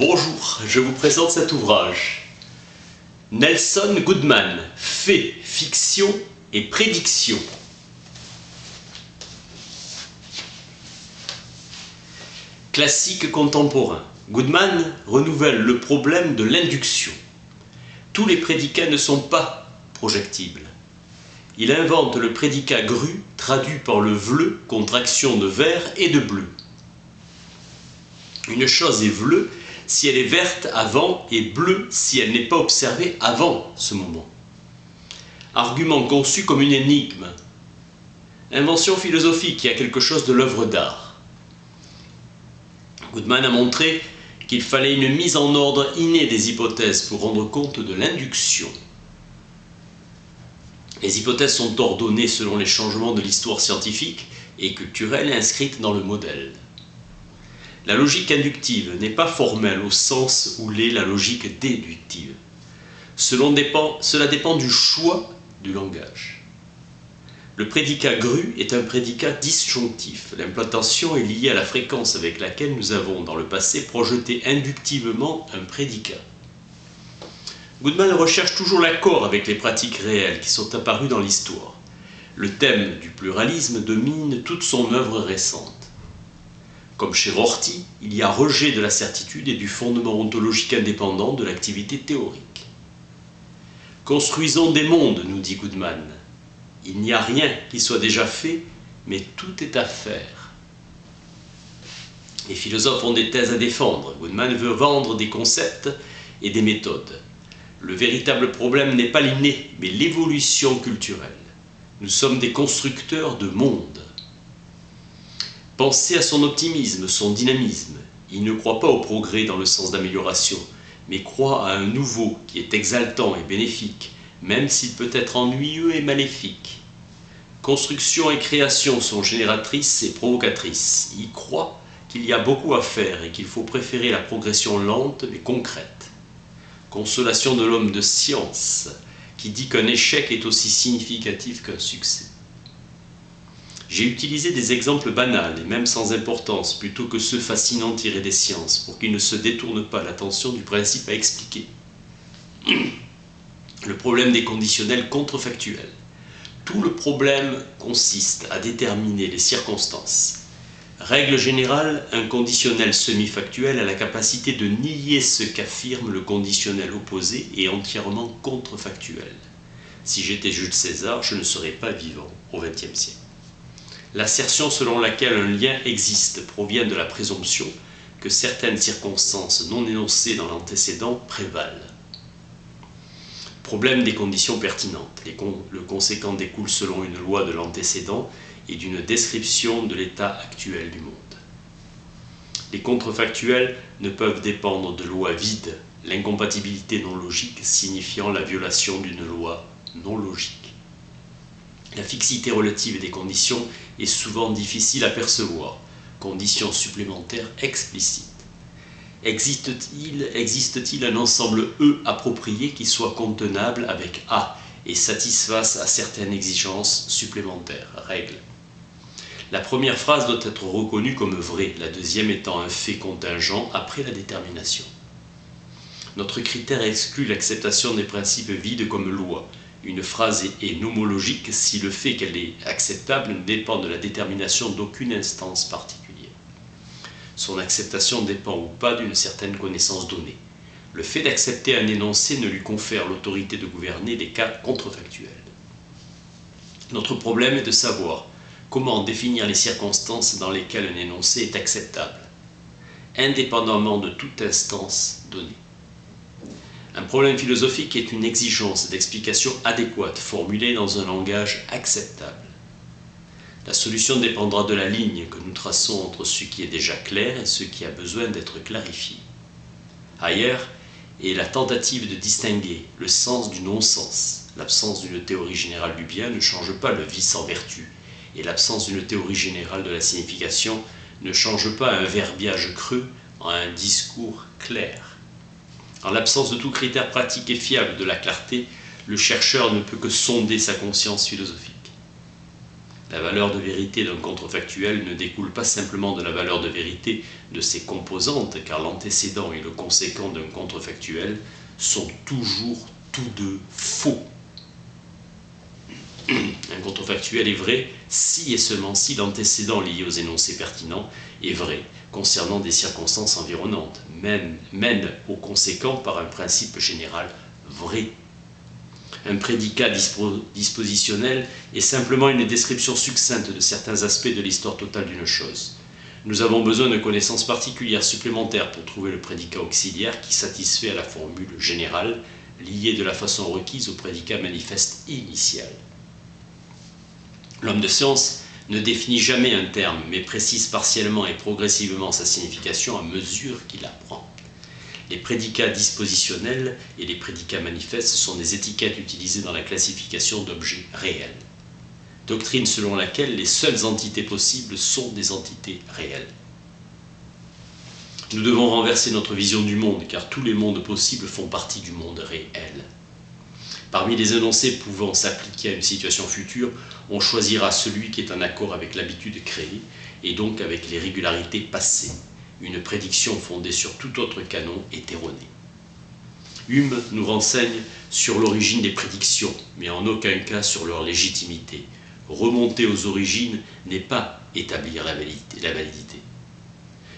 Bonjour, je vous présente cet ouvrage. Nelson Goodman, Faits, fiction et prédiction. Classique contemporain. Goodman renouvelle le problème de l'induction. Tous les prédicats ne sont pas projectibles. Il invente le prédicat gru, traduit par le vleu, contraction de vert et de bleu. Une chose est vleu si elle est verte avant et bleue si elle n'est pas observée avant ce moment. Argument conçu comme une énigme. Invention philosophique qui a quelque chose de l'œuvre d'art. Goodman a montré qu'il fallait une mise en ordre innée des hypothèses pour rendre compte de l'induction. Les hypothèses sont ordonnées selon les changements de l'histoire scientifique et culturelle inscrites dans le modèle. La logique inductive n'est pas formelle au sens où l'est la logique déductive. Cela dépend du choix du langage. Le prédicat gru est un prédicat disjonctif. L'implantation est liée à la fréquence avec laquelle nous avons, dans le passé, projeté inductivement un prédicat. Goodman recherche toujours l'accord avec les pratiques réelles qui sont apparues dans l'histoire. Le thème du pluralisme domine toute son œuvre récente. Comme chez Rorty, il y a rejet de la certitude et du fondement ontologique indépendant de l'activité théorique. Construisons des mondes, nous dit Goodman. Il n'y a rien qui soit déjà fait, mais tout est à faire. Les philosophes ont des thèses à défendre. Goodman veut vendre des concepts et des méthodes. Le véritable problème n'est pas l'inné, mais l'évolution culturelle. Nous sommes des constructeurs de mondes. Pensez à son optimisme, son dynamisme. Il ne croit pas au progrès dans le sens d'amélioration, mais croit à un nouveau qui est exaltant et bénéfique, même s'il peut être ennuyeux et maléfique. Construction et création sont génératrices et provocatrices. Il croit qu'il y a beaucoup à faire et qu'il faut préférer la progression lente mais concrète. Consolation de l'homme de science, qui dit qu'un échec est aussi significatif qu'un succès. J'ai utilisé des exemples banals et même sans importance, plutôt que ceux fascinants tirés des sciences, pour qu'ils ne se détournent pas l'attention du principe à expliquer. Le problème des conditionnels contrefactuels. Tout le problème consiste à déterminer les circonstances. Règle générale, un conditionnel semi-factuel a la capacité de nier ce qu'affirme le conditionnel opposé et entièrement contrefactuel. Si j'étais Jules César, je ne serais pas vivant au XXe siècle. L'assertion selon laquelle un lien existe provient de la présomption que certaines circonstances non énoncées dans l'antécédent prévalent. Problème des conditions pertinentes. Le conséquent découle selon une loi de l'antécédent et d'une description de l'état actuel du monde. Les contrefactuels ne peuvent dépendre de lois vides, l'incompatibilité non logique signifiant la violation d'une loi non logique. La fixité relative des conditions est souvent difficile à percevoir. Conditions supplémentaires explicites. Existe-t-il un ensemble E approprié qui soit contenable avec A et satisfasse à certaines exigences supplémentaires? Règle. La première phrase doit être reconnue comme vraie, la deuxième étant un fait contingent après la détermination. Notre critère exclut l'acceptation des principes vides comme loi. Une phrase est nomologique si le fait qu'elle est acceptable ne dépend de la détermination d'aucune instance particulière. Son acceptation dépend ou pas d'une certaine connaissance donnée. Le fait d'accepter un énoncé ne lui confère l'autorité de gouverner des cas contrefactuels. Notre problème est de savoir comment définir les circonstances dans lesquelles un énoncé est acceptable, indépendamment de toute instance donnée. Un problème philosophique est une exigence d'explication adéquate formulée dans un langage acceptable. La solution dépendra de la ligne que nous traçons entre ce qui est déjà clair et ce qui a besoin d'être clarifié. Ailleurs est la tentative de distinguer le sens du non-sens. L'absence d'une théorie générale du bien ne change pas le vice en vertu, et l'absence d'une théorie générale de la signification ne change pas un verbiage creux en un discours clair. En l'absence de tout critère pratique et fiable de la clarté, le chercheur ne peut que sonder sa conscience philosophique. La valeur de vérité d'un contrefactuel ne découle pas simplement de la valeur de vérité de ses composantes, car l'antécédent et le conséquent d'un contrefactuel sont toujours tous deux faux. Un contrefactuel est vrai si et seulement si l'antécédent lié aux énoncés pertinents est vrai concernant des circonstances environnantes, mène au conséquent par un principe général vrai. Un prédicat dispositionnel est simplement une description succincte de certains aspects de l'histoire totale d'une chose. Nous avons besoin de connaissances particulières supplémentaires pour trouver le prédicat auxiliaire qui satisfait à la formule générale, liée de la façon requise au prédicat manifeste initial. L'homme de science ne définit jamais un terme, mais précise partiellement et progressivement sa signification à mesure qu'il apprend. Les prédicats dispositionnels et les prédicats manifestes sont des étiquettes utilisées dans la classification d'objets réels. Doctrine selon laquelle les seules entités possibles sont des entités réelles. Nous devons renverser notre vision du monde, car tous les mondes possibles font partie du monde réel. Parmi les énoncés pouvant s'appliquer à une situation future, on choisira celui qui est en accord avec l'habitude créée, et donc avec les régularités passées. Une prédiction fondée sur tout autre canon est erronée. Hume nous renseigne sur l'origine des prédictions, mais en aucun cas sur leur légitimité. Remonter aux origines n'est pas établir la validité.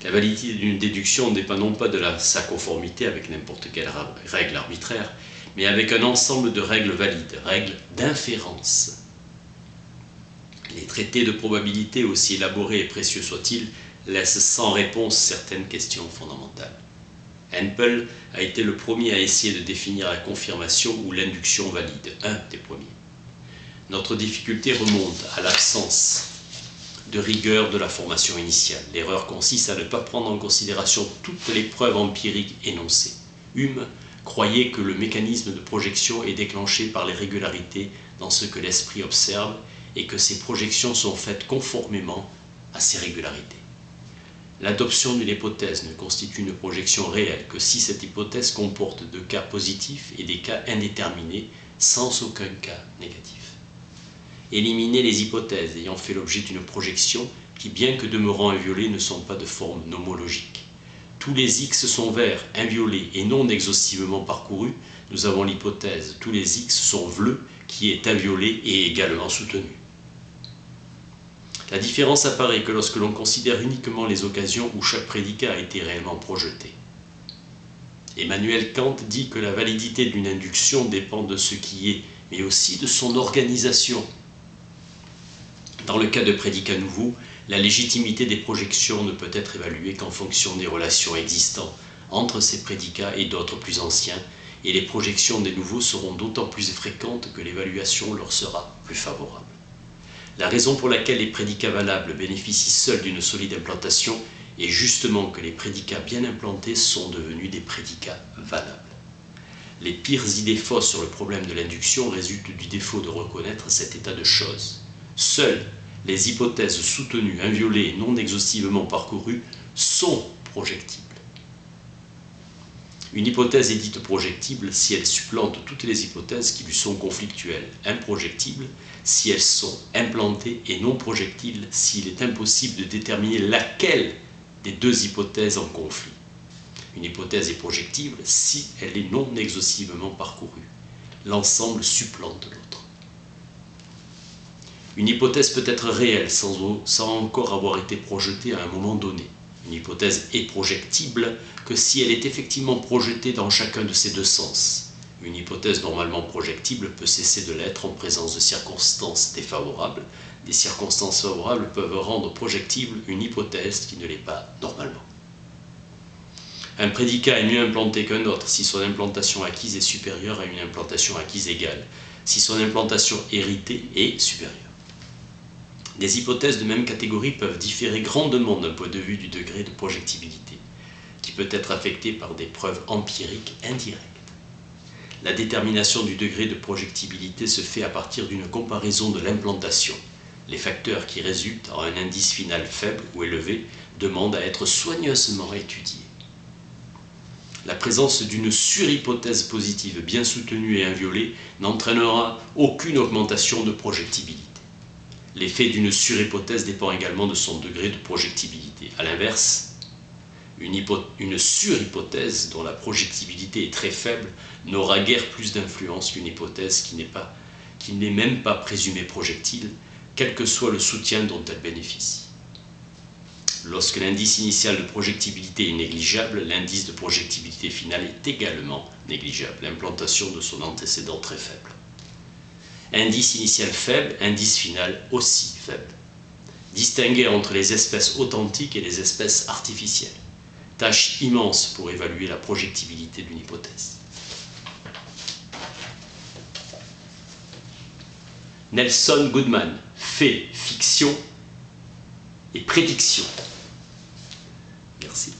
La validité d'une déduction ne dépend non pas de sa conformité avec n'importe quelle règle arbitraire, mais avec un ensemble de règles valides, règles d'inférence. Les traités de probabilité, aussi élaborés et précieux soient-ils, laissent sans réponse certaines questions fondamentales. Hempel a été le premier à essayer de définir la confirmation ou l'induction valide, un des premiers. Notre difficulté remonte à l'absence de rigueur de la formation initiale. L'erreur consiste à ne pas prendre en considération toutes les preuves empiriques énoncées. Hume croyait que le mécanisme de projection est déclenché par les régularités dans ce que l'esprit observe et que ces projections sont faites conformément à ces régularités. L'adoption d'une hypothèse ne constitue une projection réelle que si cette hypothèse comporte deux cas positifs et des cas indéterminés sans aucun cas négatif. Éliminer les hypothèses ayant fait l'objet d'une projection qui, bien que demeurant inviolées, ne sont pas de forme nomologique. Tous les X sont verts, inviolés et non exhaustivement parcourus. Nous avons l'hypothèse tous les X sont bleus qui est inviolée et également soutenue. La différence apparaît que lorsque l'on considère uniquement les occasions où chaque prédicat a été réellement projeté. Emmanuel Kant dit que la validité d'une induction dépend de ce qui est, mais aussi de son organisation. Dans le cas de prédicats nouveaux, la légitimité des projections ne peut être évaluée qu'en fonction des relations existantes entre ces prédicats et d'autres plus anciens, et les projections des nouveaux seront d'autant plus fréquentes que l'évaluation leur sera plus favorable. La raison pour laquelle les prédicats valables bénéficient seuls d'une solide implantation est justement que les prédicats bien implantés sont devenus des prédicats valables. Les pires idées fausses sur le problème de l'induction résultent du défaut de reconnaître cet état de choses. Seules les hypothèses soutenues, inviolées et non exhaustivement parcourues sont projectibles. Une hypothèse est dite projectible si elle supplante toutes les hypothèses qui lui sont conflictuelles, improjectibles si elles sont implantées et non projectibles s'il est impossible de déterminer laquelle des deux hypothèses en conflit. Une hypothèse est projectible si elle est non exhaustivement parcourue. L'ensemble supplante l'autre. Une hypothèse peut être réelle sans encore avoir été projetée à un moment donné. Une hypothèse est projectible que si elle est effectivement projetée dans chacun de ces deux sens. Une hypothèse normalement projectible peut cesser de l'être en présence de circonstances défavorables. Des circonstances favorables peuvent rendre projectible une hypothèse qui ne l'est pas normalement. Un prédicat est mieux implanté qu'un autre si son implantation acquise est supérieure à une implantation acquise égale, si son implantation héritée est supérieure. Des hypothèses de même catégorie peuvent différer grandement d'un point de vue du degré de projectibilité, qui peut être affecté par des preuves empiriques indirectes. La détermination du degré de projectibilité se fait à partir d'une comparaison de l'implantation. Les facteurs qui résultent en un indice final faible ou élevé demandent à être soigneusement étudiés. La présence d'une surhypothèse positive bien soutenue et inviolée n'entraînera aucune augmentation de projectibilité. L'effet d'une surhypothèse dépend également de son degré de projectibilité. A l'inverse, une surhypothèse dont la projectibilité est très faible n'aura guère plus d'influence qu'une hypothèse qui n'est même pas présumée projectile, quel que soit le soutien dont elle bénéficie. Lorsque l'indice initial de projectibilité est négligeable, l'indice de projectibilité finale est également négligeable, l'implantation de son antécédent très faible. Indice initial faible, indice final aussi faible. Distinguer entre les espèces authentiques et les espèces artificielles. Tâche immense pour évaluer la projectibilité d'une hypothèse. Nelson Goodman, fait, fiction et prédiction. Merci.